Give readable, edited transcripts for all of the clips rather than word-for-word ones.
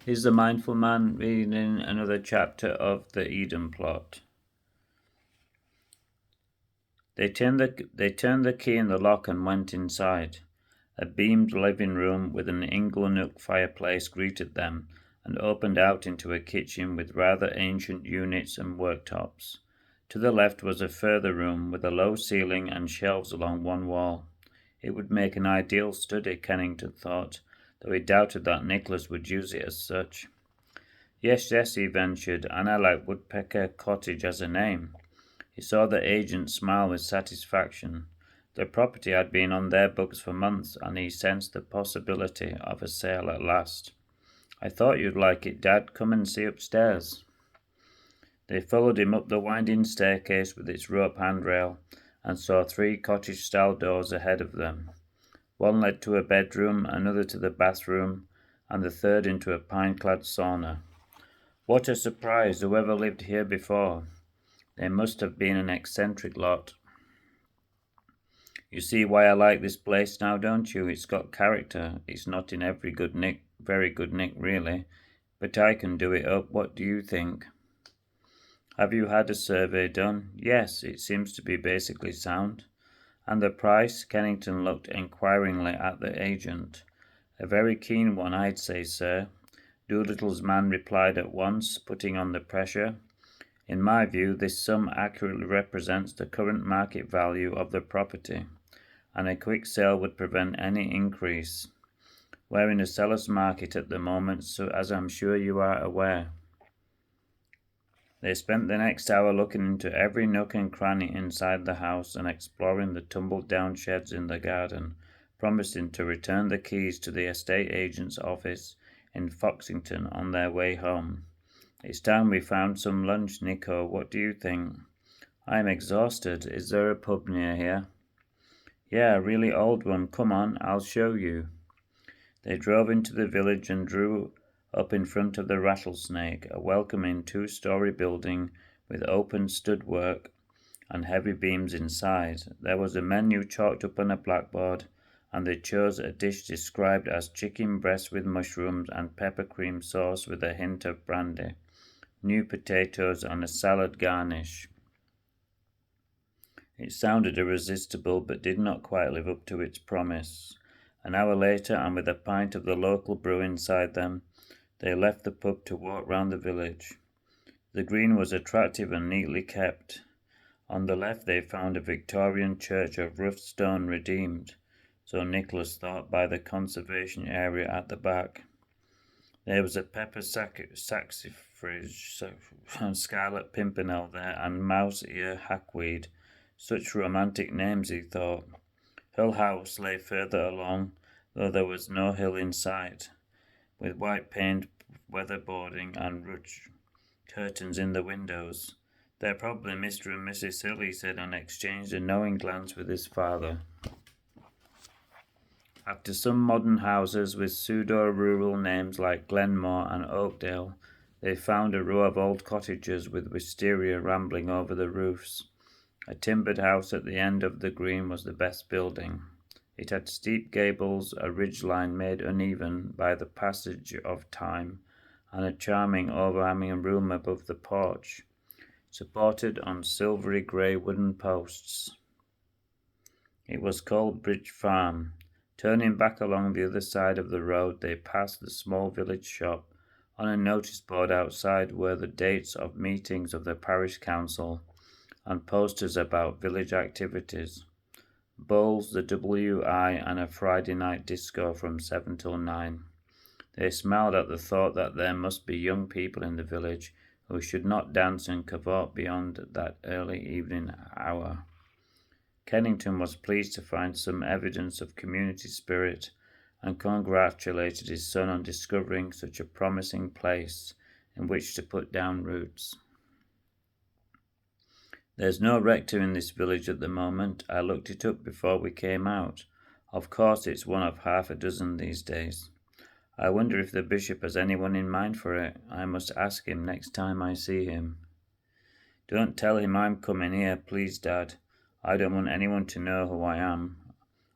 He's the mindful man reading another chapter of the Eden plot. They turned the key in the lock and went inside. A beamed living room with an inglenook fireplace greeted them, and opened out into a kitchen with rather ancient units and worktops. To the left was a further room with a low ceiling and shelves along one wall. It would make an ideal study, Kennington thought, though he doubted that Nicholas would use it as such. Yes, yes, he ventured, and I like Woodpecker Cottage as a name. He saw the agent smile with satisfaction. The property had been on their books for months, and he sensed the possibility of a sale at last. I thought you'd like it, Dad. Come and see upstairs. They followed him up the winding staircase with its rope handrail, and saw three cottage-style doors ahead of them. One led to a bedroom, another to the bathroom, and the third into a pine-clad sauna. What a surprise! Whoever lived here before? They must have been an eccentric lot. You see why I like this place now, don't you? It's got character. It's not in very good nick, really, but I can do it up. What do you think? Have you had a survey done? Yes, it seems to be basically sound. And the price? Kennington looked inquiringly at the agent. A very keen one, I'd say, sir. Doolittle's man replied at once, putting on the pressure. In my view, this sum accurately represents the current market value of the property, and a quick sale would prevent any increase. We're in a seller's market at the moment, so as I'm sure you are aware. They spent the next hour looking into every nook and cranny inside the house and exploring the tumbled-down sheds in the garden, promising to return the keys to the estate agent's office in Foxington on their way home. It's time we found some lunch, Nico. What do you think? I'm exhausted. Is there a pub near here? Yeah, a really old one. Come on, I'll show you. They drove into the village and drew up in front of the Rattlesnake, a welcoming two-story building with open stud-work and heavy beams inside. There was a menu chalked up on a blackboard, and they chose a dish described as chicken breast with mushrooms and pepper cream sauce with a hint of brandy, new potatoes, and a salad garnish. It sounded irresistible, but did not quite live up to its promise. An hour later, and with a pint of the local brew inside them, they left the pub to walk round the village. The green was attractive and neatly kept. On the left they found a Victorian church of rough stone redeemed, so Nicholas thought, by the conservation area at the back. There was a pepper saxifrage and scarlet pimpernel there, and mouse-ear hackweed. Such romantic names, he thought. Hull House lay further along, though there was no hill in sight, with white-paned weatherboarding and ruche curtains in the windows. They're probably Mr. and Mrs. Hill, he said, and exchanged a knowing glance with his father. After some modern houses with pseudo-rural names like Glenmore and Oakdale, they found a row of old cottages with wisteria rambling over the roofs. A timbered house at the end of the green was the best building. It had steep gables, a ridge-line made uneven by the passage of time, and a charming overhanging room above the porch, supported on silvery grey wooden posts. It was called Bridge Farm. Turning back along the other side of the road, they passed the small village shop. On a notice board outside were the dates of meetings of the parish council and posters about village activities. Bowls, the WI, and a Friday night disco from 7 till 9. They smiled at the thought that there must be young people in the village who should not dance and cavort beyond that early evening hour. Kennington was pleased to find some evidence of community spirit, and congratulated his son on discovering such a promising place in which to put down roots. There's no rector in this village at the moment. I looked it up before we came out. Of course it's one of half a dozen these days. I wonder if the bishop has anyone in mind for it. I must ask him next time I see him. Don't tell him I'm coming here, please, Dad. I don't want anyone to know who I am.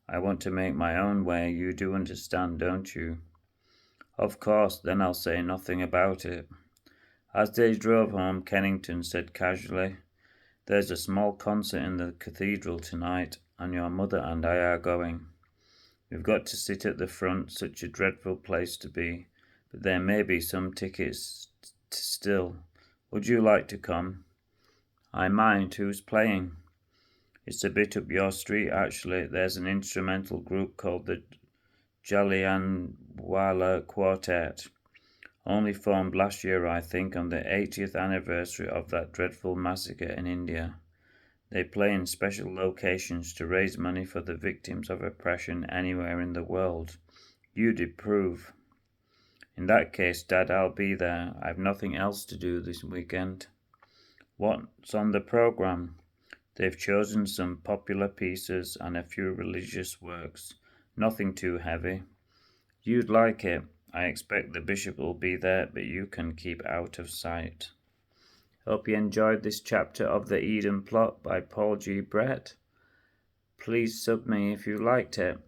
I want to make my own way. You do understand, don't you? Of course, then I'll say nothing about it. As they drove home, Kennington said casually, "There's a small concert in the cathedral tonight, and your mother and I are going. We've got to sit at the front, such a dreadful place to be, but there may be some tickets still. Would you like to come?" "I mind. Who's playing?" "It's a bit up your street, actually. There's an instrumental group called the Jallianwala Quartet. Only formed last year, I think, on the 80th anniversary of that dreadful massacre in India. They play in special locations to raise money for the victims of oppression anywhere in the world. You'd approve." "In that case, Dad, I'll be there. I've nothing else to do this weekend." "What's on the programme?" "They've chosen some popular pieces and a few religious works. Nothing too heavy. You'd like it. I expect the bishop will be there, but you can keep out of sight." Hope you enjoyed this chapter of The Eden Plot by Paul G. Brett. Please sub me if you liked it.